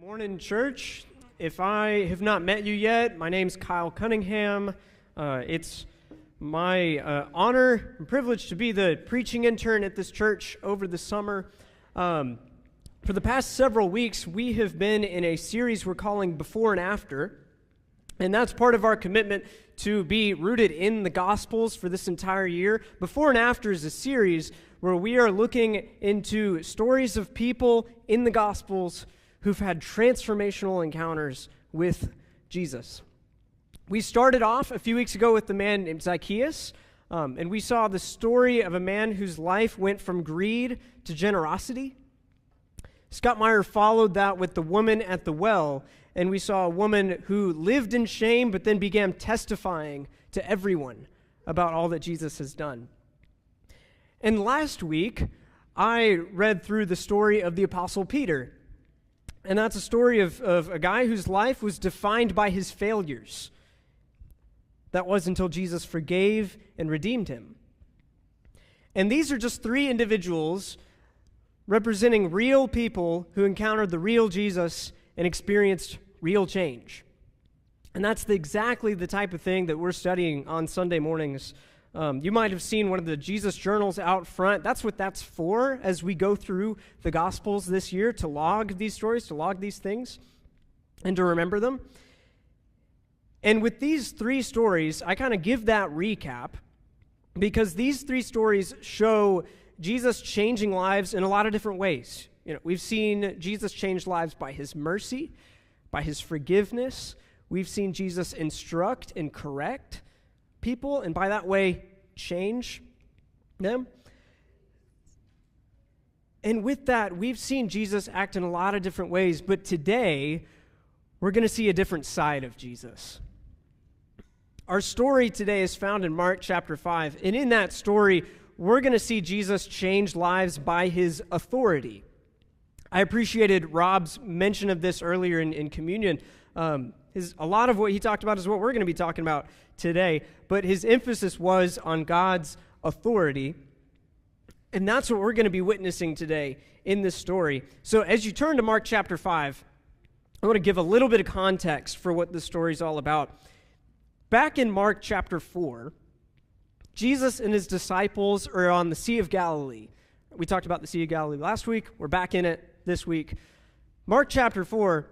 Morning, church. If I have not met you yet, my name's Kyle Cunningham. It's my honor and privilege to be the preaching intern at this church over the summer. For the past several weeks, we have been in a series we're calling Before and After, and that's part of our commitment to be rooted in the Gospels for this entire year. Before and After is a series where we are looking into stories of people in the Gospels who've had transformational encounters with Jesus. We started off a few weeks ago with the man named Zacchaeus, and we saw the story of a man whose life went from greed to generosity. Scott Meyer followed that with the woman at the well, and we saw a woman who lived in shame but then began testifying to everyone about all that Jesus has done. And last week, I read through the story of the Apostle Peter. And that's a story of a guy whose life was defined by his failures. That was until Jesus forgave and redeemed him. And these are just three individuals representing real people who encountered the real Jesus and experienced real change. And that's exactly the type of thing that we're studying on Sunday mornings. You might have seen one of the Jesus journals out front. That's what that's for as we go through the Gospels this year, to log these stories, to log these things, and to remember them. And with these three stories, I kind of give that recap because these three stories show Jesus changing lives in a lot of different ways. We've seen Jesus change lives by his mercy, by his forgiveness. We've seen Jesus instruct and correct people, and by that way, change them. And with that, we've seen Jesus act in a lot of different ways, but today, we're going to see a different side of Jesus. Our story today is found in Mark chapter 5, and in that story, we're going to see Jesus change lives by his authority. I appreciated Rob's mention of this earlier in communion. A lot of what he talked about is what we're going to be talking about today, but his emphasis was on God's authority, and that's what we're going to be witnessing today in this story. So as you turn to Mark chapter 5, I want to give a little bit of context for what this story is all about. Back in Mark chapter 4, Jesus and his disciples are on the Sea of Galilee. We talked about the Sea of Galilee last week. We're back in it this week. Mark chapter 4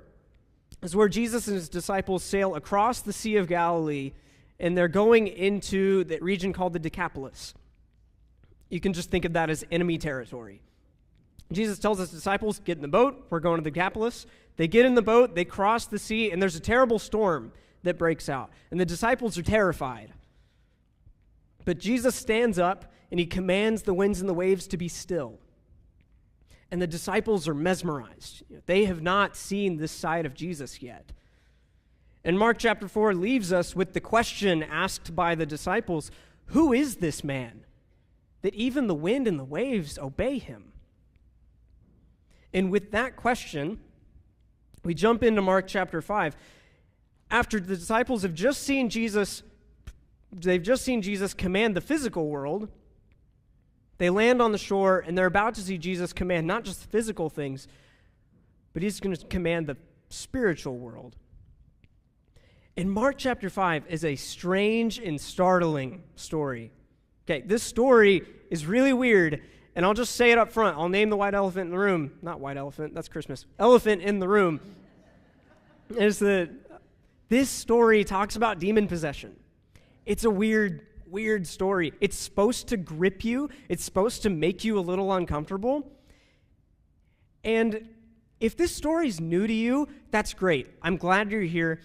is where Jesus and his disciples sail across the Sea of Galilee, and they're going into the region called the Decapolis. You can just think of that as enemy territory. Jesus tells his disciples, get in the boat, we're going to the Decapolis. They get in the boat, they cross the sea, and there's a terrible storm that breaks out. And the disciples are terrified. But Jesus stands up, and he commands the winds and the waves to be still. And the disciples are mesmerized. They have not seen this side of Jesus yet. And Mark chapter 4 leaves us with the question asked by the disciples, who is this man that even the wind and the waves obey him? And with that question, we jump into Mark chapter 5. After the disciples have just seen Jesus, command the physical world, they land on the shore, and they're about to see Jesus command not just physical things, but he's going to command the spiritual world. And Mark chapter 5 is a strange and startling story. Okay, this story is really weird, and I'll just say it up front. I'll name the white elephant in the room. Not white elephant, that's Christmas. Elephant in the room is that this story talks about demon possession. It's a weird story. It's supposed to grip you. It's supposed to make you a little uncomfortable. And if this story's new to you, that's great. I'm glad you're here.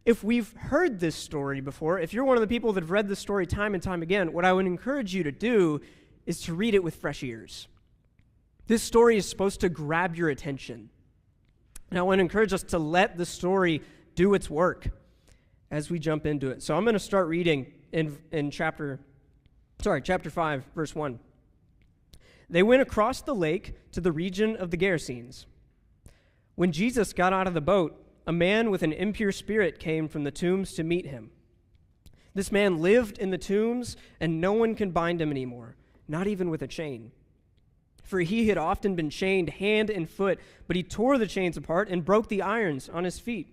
If we've heard this story before, if you're one of the people that have read this story time and time again, what I would encourage you to do is to read it with fresh ears. This story is supposed to grab your attention. And I want to encourage us to let the story do its work as we jump into it. So I'm going to start reading in chapter 5, verse 1. They went across the lake to the region of the Gerasenes. When Jesus got out of the boat, a man with an impure spirit came from the tombs to meet him. This man lived in the tombs, and no one can bind him anymore, not even with a chain. For he had often been chained hand and foot, but he tore the chains apart and broke the irons on his feet.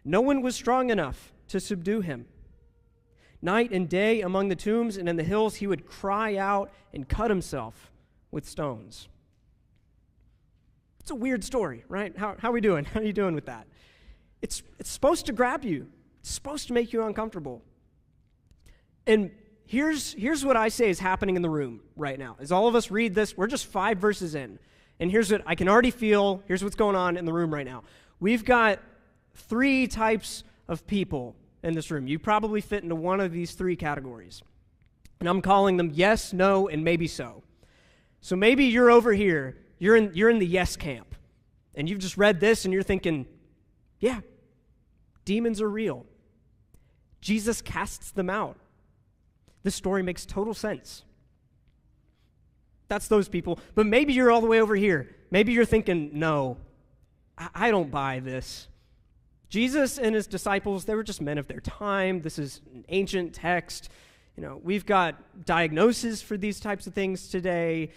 No one was strong enough to subdue him. Night and day among the tombs and in the hills, he would cry out and cut himself with stones. It's a weird story, right? How are we doing? How are you doing with that? It's supposed to grab you. It's supposed to make you uncomfortable. And here's what I say is happening in the room right now. As all of us read this, we're just 5 verses in. And here's what I can already feel. Here's what's going on in the room right now. We've got 3 types of people in this room. You probably fit into one of these 3 categories. And I'm calling them yes, no, and maybe so. So maybe you're over here. You're in the yes camp. And you've just read this and you're thinking, yeah, demons are real. Jesus casts them out. This story makes total sense. That's those people. But maybe you're all the way over here. Maybe you're thinking, no, I don't buy this. Jesus and his disciples, they were just men of their time. This is an ancient text. We've got diagnoses for these types of things today.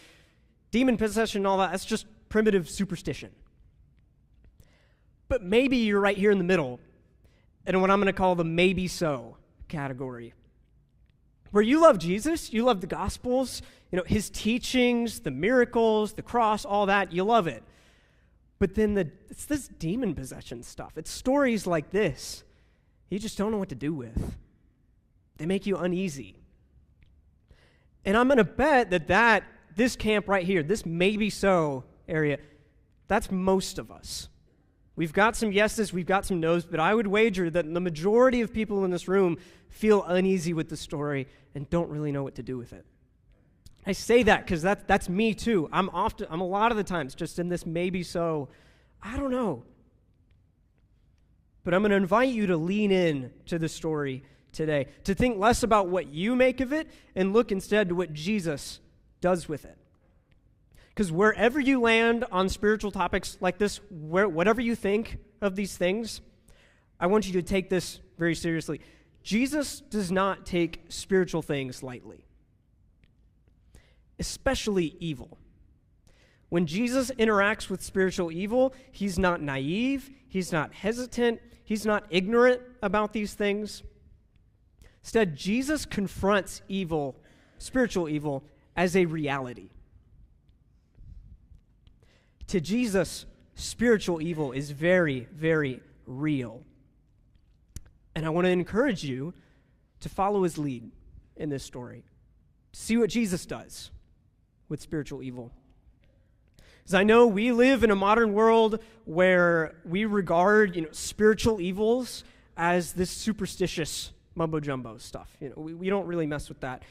Demon possession and all that, that's just primitive superstition. But maybe you're right here in the middle, in what I'm going to call the maybe so category, where you love Jesus, you love the Gospels, his teachings, the miracles, the cross, all that, you love it. But then it's this demon possession stuff. It's stories like this you just don't know what to do with. They make you uneasy. And I'm going to bet that this camp right here, this maybe so area, that's most of us. We've got some yeses, we've got some nos, but I would wager that the majority of people in this room feel uneasy with the story and don't really know what to do with it. I say that because that's me too. I'm a lot of the times just in this maybe so, I don't know. But I'm going to invite you to lean in to the story today, to think less about what you make of it and look instead to what Jesus does with it. Because wherever you land on spiritual topics like this, whatever you think of these things, I want you to take this very seriously. Jesus does not take spiritual things lightly, especially evil. When Jesus interacts with spiritual evil, he's not naive, he's not hesitant, he's not ignorant about these things. Instead, Jesus confronts evil, spiritual evil, as a reality. To Jesus, spiritual evil is very, very real. And I want to encourage you to follow his lead in this story. See what Jesus does with spiritual evil. Because I know we live in a modern world where we regard, spiritual evils as this superstitious mumbo-jumbo stuff. We don't really mess with that.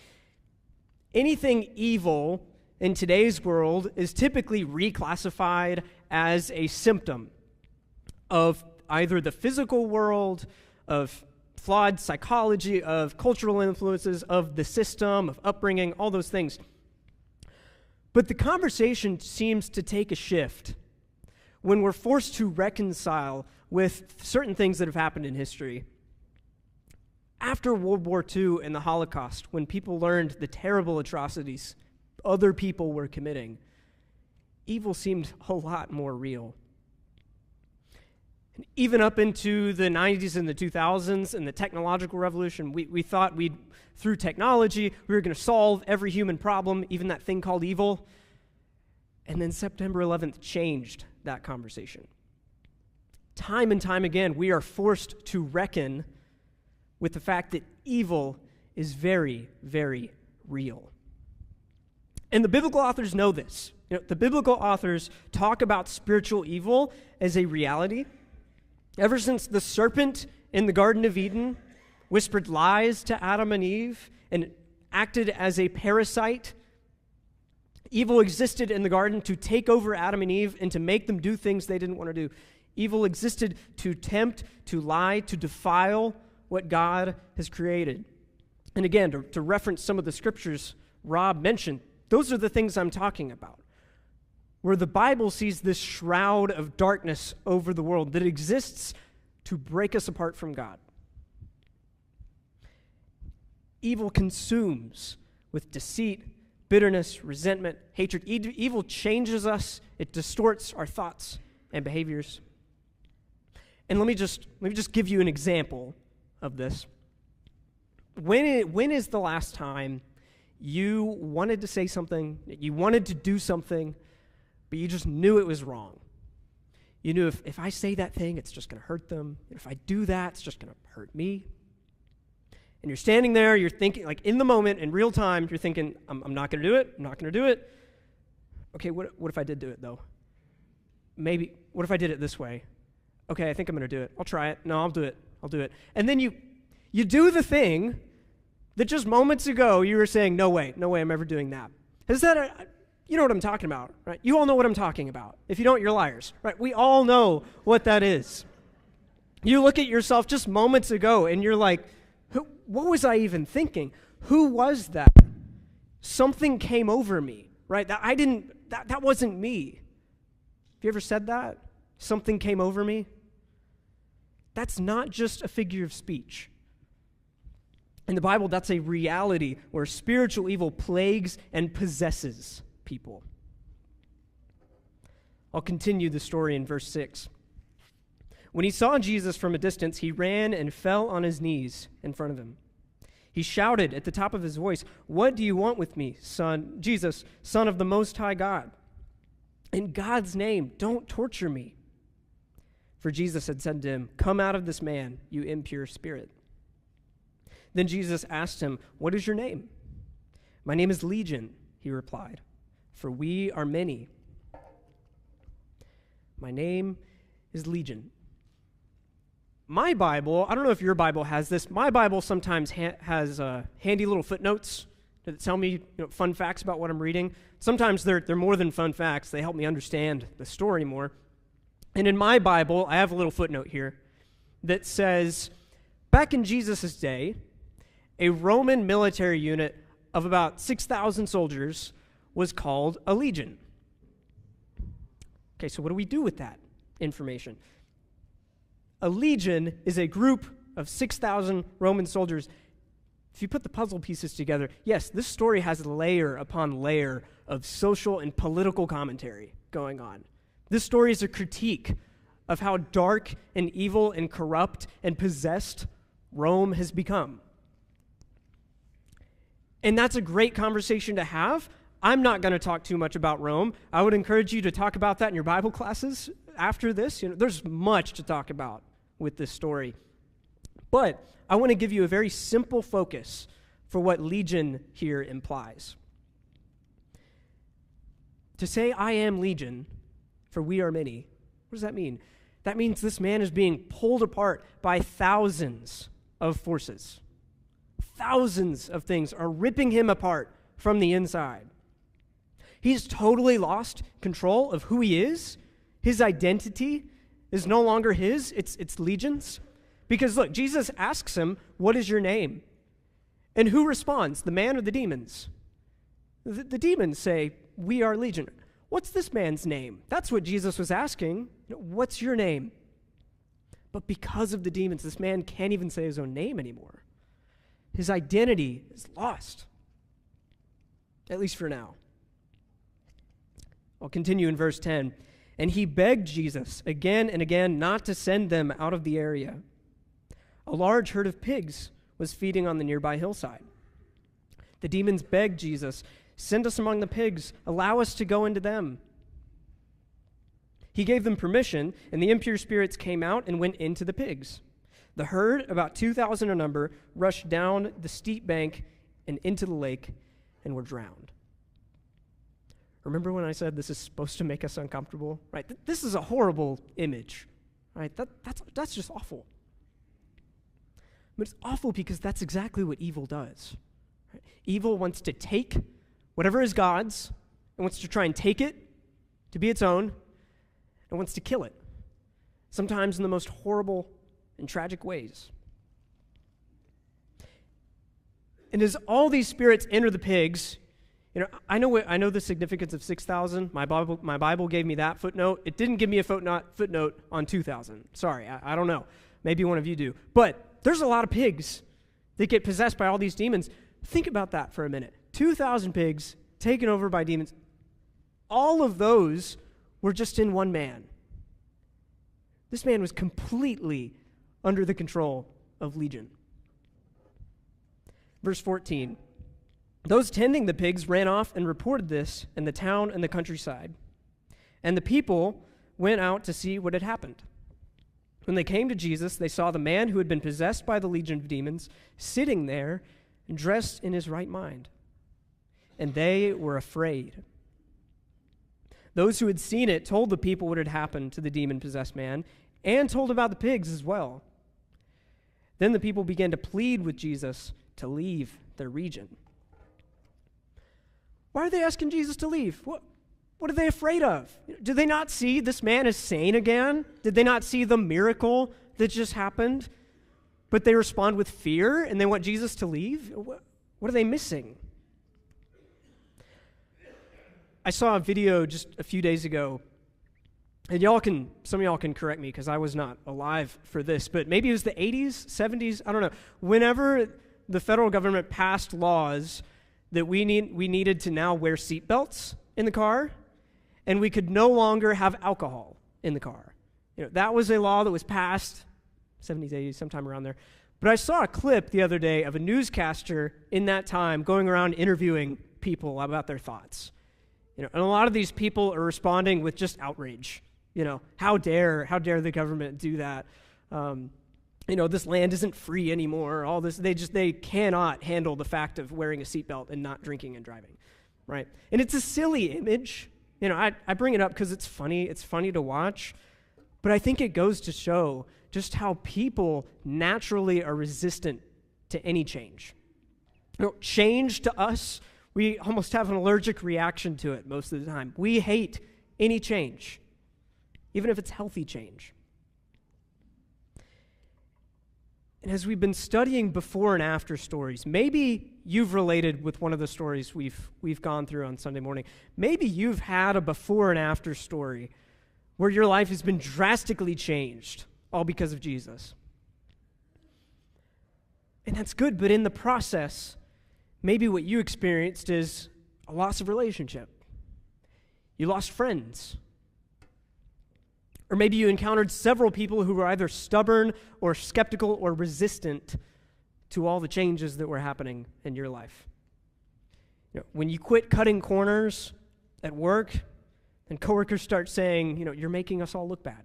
Anything evil in today's world is typically reclassified as a symptom of either the physical world, of flawed psychology, of cultural influences, of the system, of upbringing, all those things. But the conversation seems to take a shift when we're forced to reconcile with certain things that have happened in history. After World War II and the Holocaust, when people learned the terrible atrocities other people were committing, evil seemed a lot more real. And even up into the 90s and the 2000s and the technological revolution, we thought through technology, we were going to solve every human problem, even that thing called evil. And then September 11th changed that conversation. Time and time again, we are forced to reckon with the fact that evil is very, very real. And the biblical authors know this. The biblical authors talk about spiritual evil as a reality. Ever since the serpent in the Garden of Eden whispered lies to Adam and Eve and acted as a parasite, evil existed in the garden to take over Adam and Eve and to make them do things they didn't want to do. Evil existed to tempt, to lie, to defile what God has created. And again, to reference some of the scriptures Rob mentioned, those are the things I'm talking about, where the Bible sees this shroud of darkness over the world that exists to break us apart from God. Evil consumes with deceit, bitterness, resentment, hatred. Evil changes us. It distorts our thoughts and behaviors. And let me just give you an example of this. When is the last time you wanted to say something, you wanted to do something, but you just knew it was wrong? You knew if I say that thing, it's just going to hurt them. If I do that, it's just going to hurt me. And you're standing there, you're thinking, like in the moment, in real time, you're thinking, I'm not going to do it, I'm not going to do it. Okay, what if I did do it, though? Maybe, what if I did it this way? Okay, I think I'm going to do it. I'll try it. No, I'll do it. And then you do the thing that just moments ago you were saying, no way, I'm ever doing that. You know what I'm talking about, right? You all know what I'm talking about. If you don't, you're liars, right? We all know what that is. You look at yourself just moments ago and you're like, what was I even thinking? Who was that? Something came over me, right? That wasn't me. Have you ever said that? Something came over me? That's not just a figure of speech. In the Bible, that's a reality where spiritual evil plagues and possesses people. I'll continue the story in verse 6. When he saw Jesus from a distance, he ran and fell on his knees in front of him. He shouted at the top of his voice, "What do you want with me, Jesus, Son of the Most High God? In God's name, don't torture me." For Jesus had said to him, "Come out of this man, you impure spirit." Then Jesus asked him, "What is your name?" "My name is Legion," he replied, "for we are many." My name is Legion. My Bible, I don't know if your Bible has this, my Bible sometimes has handy little footnotes that tell me fun facts about what I'm reading. Sometimes they're more than fun facts. They help me understand the story more. And in my Bible, I have a little footnote here that says, back in Jesus' day, a Roman military unit of about 6,000 soldiers was called a legion. Okay, so what do we do with that information? A legion is a group of 6,000 Roman soldiers. If you put the puzzle pieces together, yes, this story has layer upon layer of social and political commentary going on. This story is a critique of how dark and evil and corrupt and possessed Rome has become. And that's a great conversation to have. I'm not going to talk too much about Rome. I would encourage you to talk about that in your Bible classes after this. There's much to talk about with this story. But I want to give you a very simple focus for what legion here implies. To say, "I am legion, for we are many," what does that mean? That means this man is being pulled apart by thousands of forces. Thousands of things are ripping him apart from the inside. He's totally lost control of who he is. His identity is no longer his, it's Legion's. Because look, Jesus asks him, "What is your name?" And who responds, the man or the demons? The demons say, "We are Legion." What's this man's name? That's what Jesus was asking. What's your name? But because of the demons, this man can't even say his own name anymore. His identity is lost, at least for now. I'll continue in verse 10. And he begged Jesus again and again not to send them out of the area. A large herd of pigs was feeding on the nearby hillside. The demons begged Jesus, "Send us among the pigs, allow us to go into them." He gave them permission, and the impure spirits came out and went into the pigs. The herd, about 2,000 in number, rushed down the steep bank and into the lake and were drowned. Remember when I said this is supposed to make us uncomfortable? Right? This is a horrible image. Right? That's just awful. But it's awful because that's exactly what evil does. Right? Evil wants to take whatever is God's and wants to try and take it to be its own and wants to kill it, sometimes in the most horrible and tragic ways. And as all these spirits enter the pigs, I know the significance of 6,000. My Bible gave me that footnote. It didn't give me a footnote on 2,000. Sorry, I don't know. Maybe one of you do. But there's a lot of pigs that get possessed by all these demons. Think about that for a minute. 2,000 pigs taken over by demons. All of those were just in one man. This man was completely under the control of Legion. Verse 14. Those tending the pigs ran off and reported this in the town and the countryside. And the people went out to see what had happened. When they came to Jesus, they saw the man who had been possessed by the legion of demons sitting there and dressed in his right mind. And they were afraid. Those who had seen it told the people what had happened to the demon-possessed man and told about the pigs as well. Then the people began to plead with Jesus to leave their region. Why are they asking Jesus to leave? What are they afraid of? Did they not see this man is sane again? Did they not see the miracle that just happened? But they respond with fear and they want Jesus to leave? What are they missing? I saw a video just a few days ago, and some of y'all can correct me because I was not alive for this, but maybe it was the 80s, 70s, I don't know. Whenever the federal government passed laws that we needed to now wear seatbelts in the car, and we could no longer have alcohol in the car. That was a law that was passed 70s, 80s, sometime around there. But I saw a clip the other day of a newscaster in that time going around interviewing people about their thoughts. And a lot of these people are responding with just outrage. How dare the government do that? This land isn't free anymore. All this, they cannot handle the fact of wearing a seatbelt and not drinking and driving, right? And it's a silly image. I bring it up because it's funny. It's funny to watch, but I think it goes to show just how people naturally are resistant to any change. Change to us, we almost have an allergic reaction to it most of the time. We hate any change, even if it's healthy change. And as we've been studying before and after stories, maybe you've related with one of the stories we've gone through on Sunday morning. Maybe you've had a before and after story where your life has been drastically changed, all because of Jesus. And that's good, but in the process, maybe what you experienced is a loss of relationship. You lost friends. Or maybe you encountered several people who were either stubborn or skeptical or resistant to all the changes that were happening in your life. When you quit cutting corners at work, and coworkers start saying, you're making us all look bad.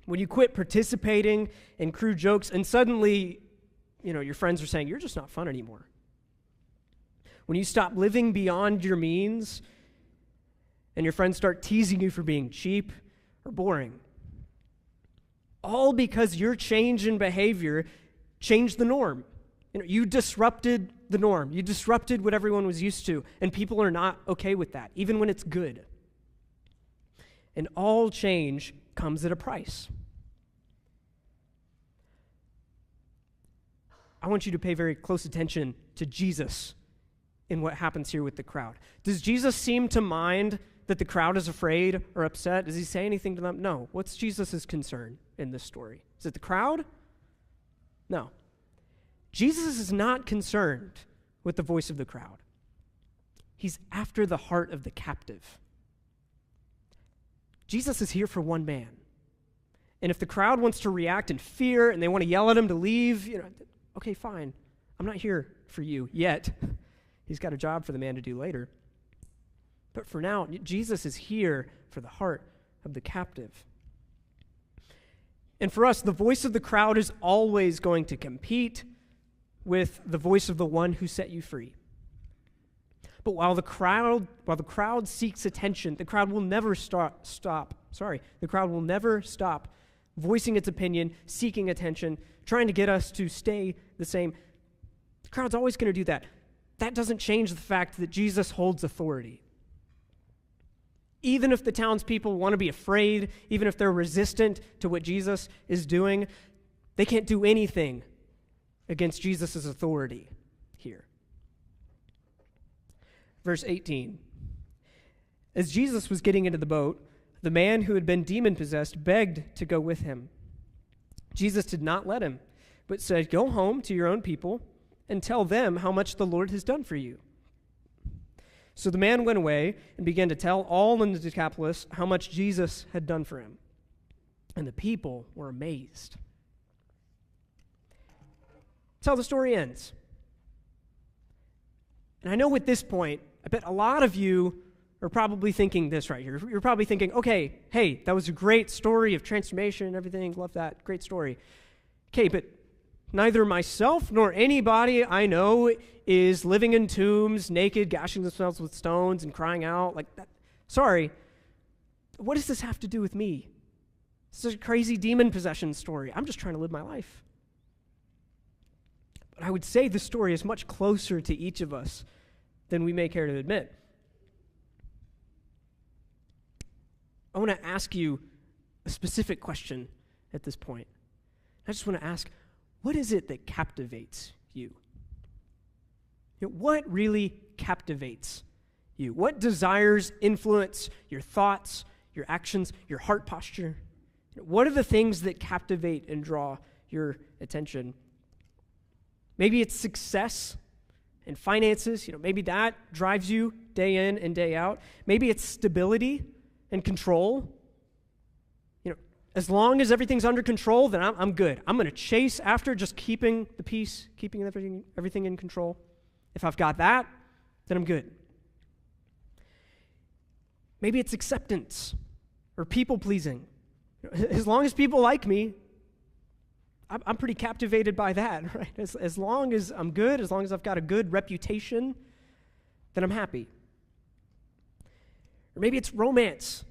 When you quit participating in crew jokes, and suddenly, your friends are saying, you're just not fun anymore. When you stop living beyond your means, and your friends start teasing you for being cheap or boring. All because your change in behavior changed the norm. You disrupted the norm. You disrupted what everyone was used to, and people are not okay with that, even when it's good. And all change comes at a price. I want you to pay very close attention to Jesus in what happens here with the crowd. Does Jesus seem to mind that the crowd is afraid or upset? Does he say anything to them? No. What's Jesus' concern in this story? Is it the crowd? No. Jesus is not concerned with the voice of the crowd. He's after the heart of the captive. Jesus is here for one man. And if the crowd wants to react in fear and they want to yell at him to leave, okay, fine. I'm not here for you yet. He's got a job for the man to do later. But for now, Jesus is here for the heart of the captive. And for us, the voice of the crowd is always going to compete with the voice of the one who set you free. But while the crowd seeks attention, the crowd will never stop voicing its opinion, seeking attention, trying to get us to stay the same. The crowd's always going to do that. That doesn't change the fact that Jesus holds authority. Even if the townspeople want to be afraid, even if they're resistant to what Jesus is doing, they can't do anything against Jesus' authority here. Verse 18. As Jesus was getting into the boat, the man who had been demon-possessed begged to go with him. Jesus did not let him, but said, "Go home to your own people and tell them how much the Lord has done for you." So the man went away and began to tell all in the Decapolis how much Jesus had done for him. And the people were amazed. That's how the story ends. And I know at this point, I bet a lot of you are probably thinking this right here. You're probably thinking, okay, hey, that was a great story of transformation and everything. Love that. Great story. Okay, but neither myself nor anybody I know is living in tombs, naked, gashing themselves with stones and crying out like that. Sorry, what does this have to do with me? This is a crazy demon possession story. I'm just trying to live my life. But I would say the story is much closer to each of us than we may care to admit. I want to ask you a specific question at this point. I just want to ask, what is it that captivates you? What really captivates you? What desires influence your thoughts, your actions, your heart posture? What are the things that captivate and draw your attention? Maybe it's success and finances. Maybe that drives you day in and day out. Maybe it's stability and control. As long as everything's under control, then I'm good. I'm going to chase after just keeping the peace, keeping everything in control. If I've got that, then I'm good. Maybe it's acceptance or people-pleasing. As long as people like me, I'm pretty captivated by that, right? As long as I'm good, as long as I've got a good reputation, then I'm happy. Or maybe it's romance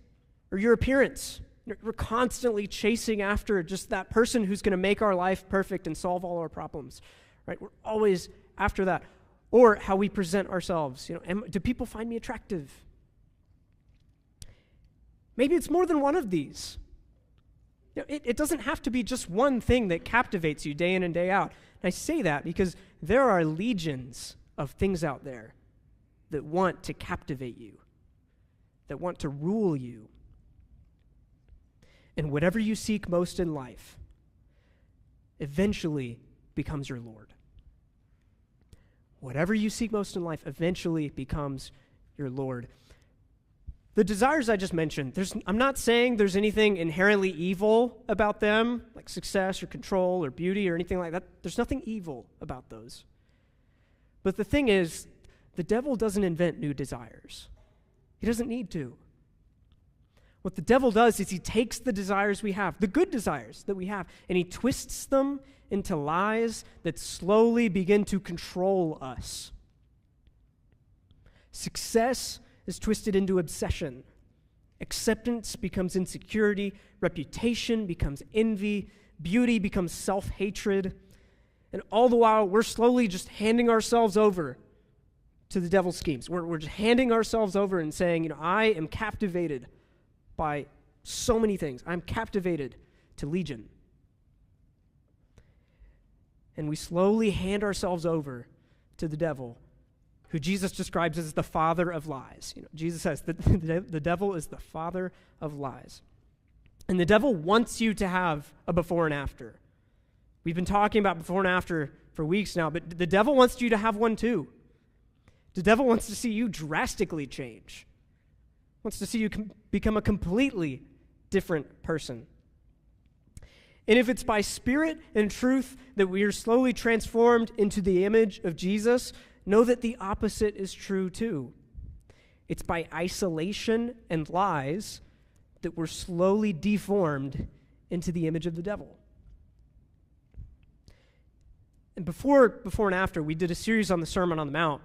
or your appearance. We're constantly chasing after just that person who's going to make our life perfect and solve all our problems, right? We're always after that. Or how we present ourselves. Do people find me attractive? Maybe it's more than one of these. It doesn't have to be just one thing that captivates you day in and day out. And I say that because there are legions of things out there that want to captivate you, that want to rule you. And whatever you seek most in life eventually becomes your Lord. Whatever you seek most in life eventually becomes your Lord. The desires I just mentioned, I'm not saying there's anything inherently evil about them, like success or control or beauty or anything like that. There's nothing evil about those. But the thing is, the devil doesn't invent new desires. He doesn't need to. What the devil does is he takes the desires we have, the good desires that we have, and he twists them into lies that slowly begin to control us. Success is twisted into obsession. Acceptance becomes insecurity. Reputation becomes envy. Beauty becomes self-hatred. And all the while, we're slowly just handing ourselves over to the devil's schemes. We're just handing ourselves over and saying, I am captivated by so many things. I'm captivated to Legion. And we slowly hand ourselves over to the devil, who Jesus describes as the father of lies. Jesus says that the devil is the father of lies. And the devil wants you to have a before and after. We've been talking about before and after for weeks now, but the devil wants you to have one too. The devil wants to see you drastically change. Wants to see you become a completely different person. And if it's by spirit and truth that we are slowly transformed into the image of Jesus, know that the opposite is true too. It's by isolation and lies that we're slowly deformed into the image of the devil. And before and after, we did a series on the Sermon on the Mount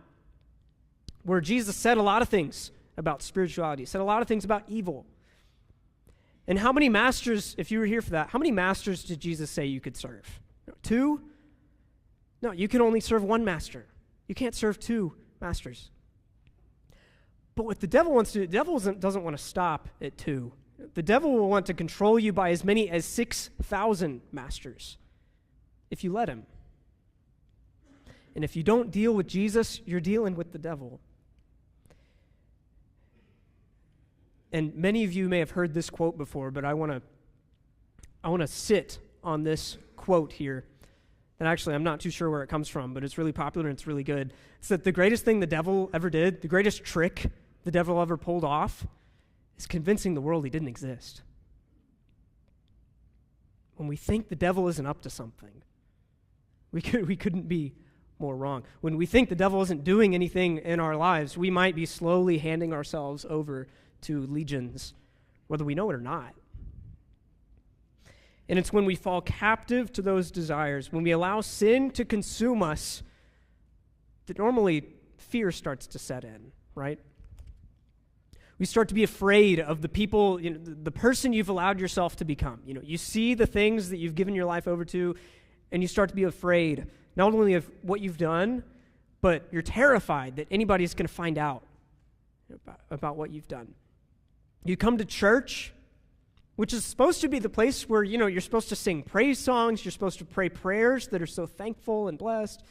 where Jesus said a lot of things about spirituality, said a lot of things about evil. And how many masters, if you were here for that, how many masters did Jesus say you could serve? 2? No, you can only serve one master. You can't serve 2 masters. But what the devil wants to do, the devil doesn't want to stop at 2. The devil will want to control you by as many as 6,000 masters if you let him. And if you don't deal with Jesus, you're dealing with the devil. And many of you may have heard this quote before, but I want to sit on this quote here that actually I'm not too sure where it comes from, but it's really popular and it's really good. It's that the greatest thing the devil ever did, the greatest trick the devil ever pulled off, is convincing the world he didn't exist. When we think the devil isn't up to something, we couldn't be more wrong. When we think the devil isn't doing anything in our lives, we might be slowly handing ourselves over to legions, whether we know it or not. And it's when we fall captive to those desires, when we allow sin to consume us, that normally fear starts to set in, right? We start to be afraid of the people, the person you've allowed yourself to become. You see the things that you've given your life over to, and you start to be afraid, not only of what you've done, but you're terrified that anybody's going to find out about what you've done. You come to church, which is supposed to be the place where, you're supposed to sing praise songs, you're supposed to pray prayers that are so thankful and blessed.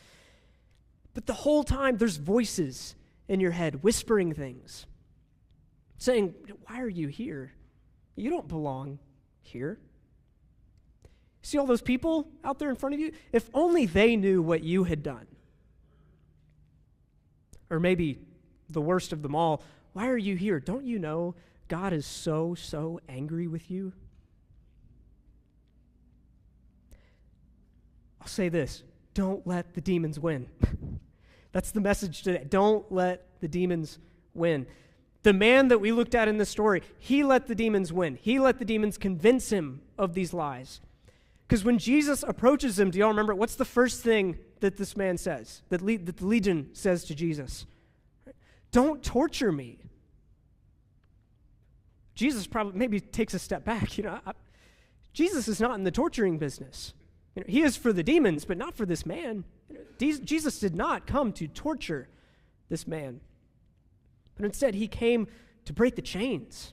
But the whole time, there's voices in your head whispering things, saying, why are you here? You don't belong here. See all those people out there in front of you? If only they knew what you had done. Or maybe the worst of them all, why are you here? Don't you know God is so angry with you? I'll say this, don't let the demons win. That's the message today. Don't let the demons win. The man that we looked at in this story, he let the demons win. He let the demons convince him of these lies. Because when Jesus approaches him, do y'all remember, what's the first thing that this man says, that the legion says to Jesus? Don't torture me. Jesus probably maybe takes a step back. Jesus is not in the torturing business. He is for the demons, but not for this man. Jesus did not come to torture this man. But instead, he came to break the chains.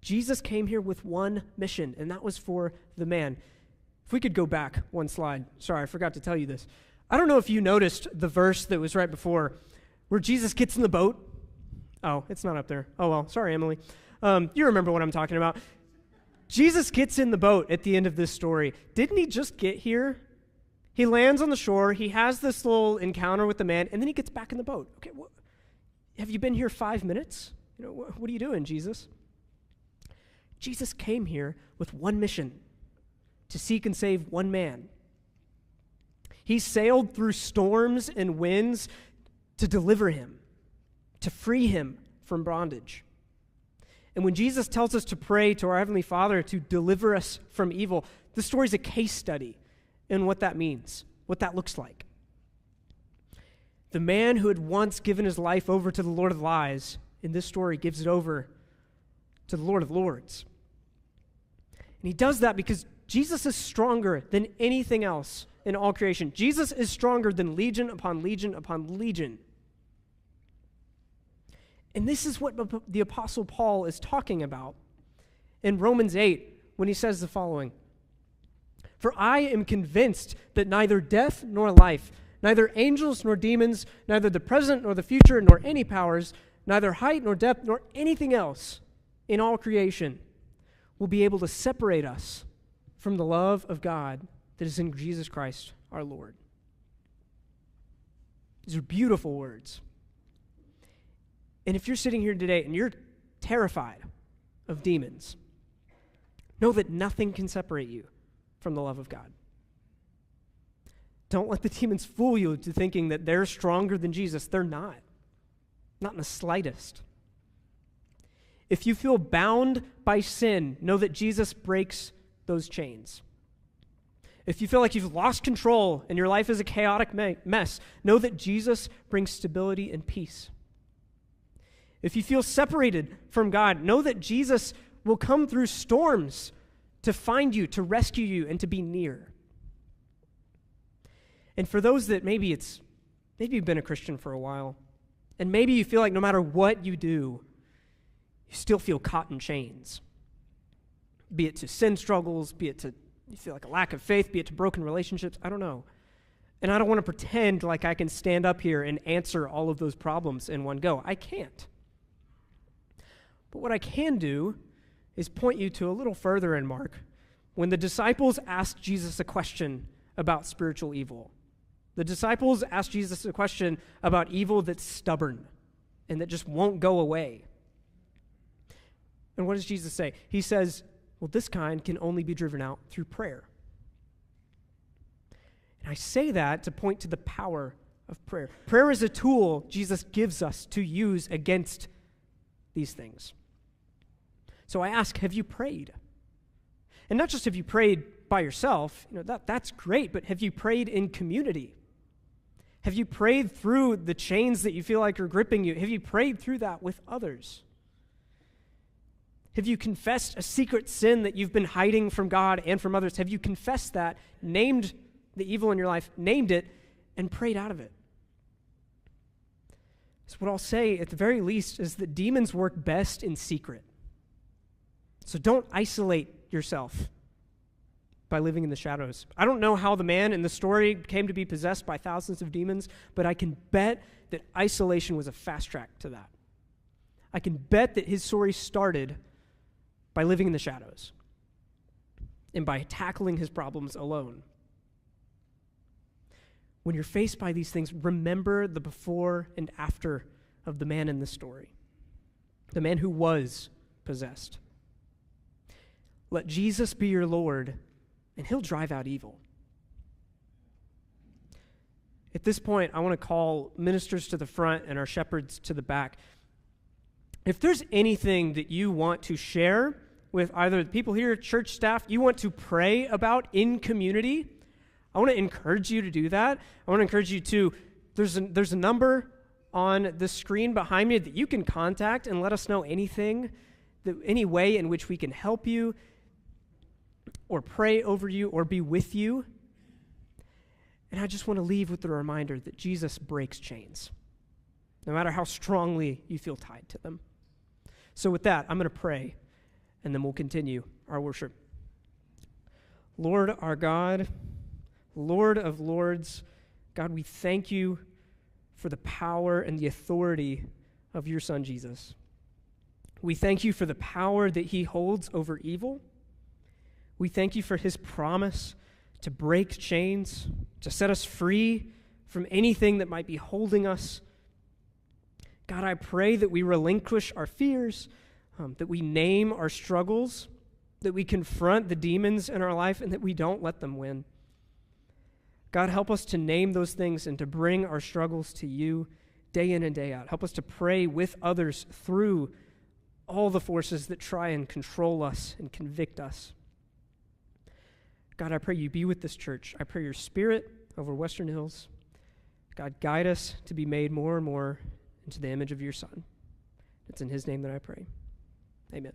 Jesus came here with one mission, and that was for the man. If we could go back one slide. Sorry, I forgot to tell you this. I don't know if you noticed the verse that was right before where Jesus gets in the boat. Oh, it's not up there. Oh, well, sorry, Emily. You remember what I'm talking about. Jesus gets in the boat at the end of this story. Didn't he just get here? He lands on the shore. He has this little encounter with the man, and then he gets back in the boat. Okay, have you been here 5 minutes? What are you doing, Jesus? Jesus came here with one mission, to seek and save one man. He sailed through storms and winds to deliver him, to free him from bondage. And when Jesus tells us to pray to our Heavenly Father to deliver us from evil, this story is a case study in what that means, what that looks like. The man who had once given his life over to the Lord of Lies, in this story gives it over to the Lord of Lords. And he does that because Jesus is stronger than anything else in all creation. Jesus is stronger than legion upon legion upon legion. And this is what the Apostle Paul is talking about in Romans 8 when he says the following. For I am convinced that neither death nor life, neither angels nor demons, neither the present nor the future, nor any powers, neither height nor depth, nor anything else in all creation will be able to separate us from the love of God that is in Jesus Christ our Lord. These are beautiful words. And if you're sitting here today and you're terrified of demons, know that nothing can separate you from the love of God. Don't let the demons fool you to thinking that they're stronger than Jesus. They're not. Not in the slightest. If you feel bound by sin, know that Jesus breaks those chains. If you feel like you've lost control and your life is a chaotic mess, know that Jesus brings stability and peace. If you feel separated from God, know that Jesus will come through storms to find you, to rescue you, and to be near. And for those that maybe you've been a Christian for a while, and maybe you feel like no matter what you do, you still feel caught in chains. Be it to sin struggles, be it to you feel like a lack of faith, be it to broken relationships, I don't know. And I don't want to pretend like I can stand up here and answer all of those problems in one go. I can't. But what I can do is point you to a little further in Mark, when the disciples asked Jesus a question about spiritual evil. The disciples asked Jesus a question about evil that's stubborn and that just won't go away. And what does Jesus say? He says, well, this kind can only be driven out through prayer. And I say that to point to the power of prayer. Prayer is a tool Jesus gives us to use against these things. So I ask, have you prayed? And not just have you prayed by yourself, that's great, but have you prayed in community? Have you prayed through the chains that you feel like are gripping you? Have you prayed through that with others? Have you confessed a secret sin that you've been hiding from God and from others? Have you confessed that, named the evil in your life, named it, and prayed out of it? So what I'll say at the very least is that demons work best in secret. So don't isolate yourself by living in the shadows. I don't know how the man in the story came to be possessed by thousands of demons, but I can bet that isolation was a fast track to that. I can bet that his story started by living in the shadows and by tackling his problems alone. When you're faced by these things, remember the before and after of the man in the story, the man who was possessed. Let Jesus be your Lord, and he'll drive out evil. At this point, I want to call ministers to the front and our shepherds to the back. If there's anything that you want to share with either the people here, church staff, you want to pray about in community, I want to encourage you to do that. I want to encourage you to, there's a number on the screen behind me that you can contact and let us know any way in which we can help you or pray over you or be with you. And I just want to leave with the reminder that Jesus breaks chains, no matter how strongly you feel tied to them. So with that, I'm going to pray, and then we'll continue our worship. Lord, our God, Lord of lords, God, we thank you for the power and the authority of your Son, Jesus. We thank you for the power that he holds over evil. We thank you for his promise to break chains, to set us free from anything that might be holding us. God, I pray that we relinquish our fears, that we name our struggles, that we confront the demons in our life, and that we don't let them win. God, help us to name those things and to bring our struggles to you day in and day out. Help us to pray with others through all the forces that try and control us and convict us. God, I pray you be with this church. I pray your Spirit over Western Hills. God, guide us to be made more and more into the image of your Son. It's in his name that I pray. Amen.